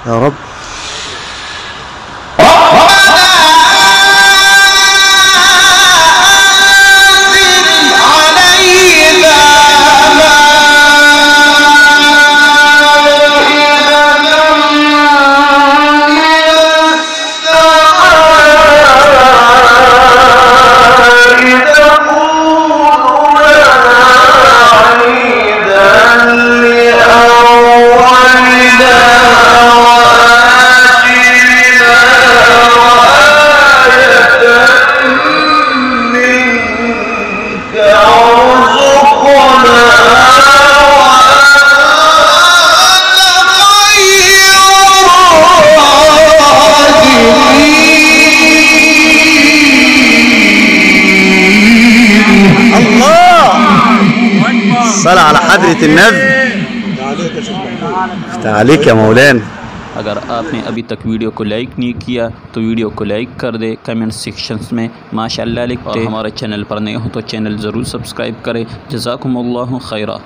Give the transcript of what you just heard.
يا رب. صل على حضرة النبي. تعليق يا مولانا. अगर आपने अभी तक वीडियो को लाइक नहीं किया तो वीडियो को लाइक कर दे, कमेंट सेक्शंस में माशाअल्लाह लिखते। और हमारे चैनल पर नए हो तो चैनल ज़रूर सब्सक्राइब करें। जज़ाकुमुल्लाहु खैरा।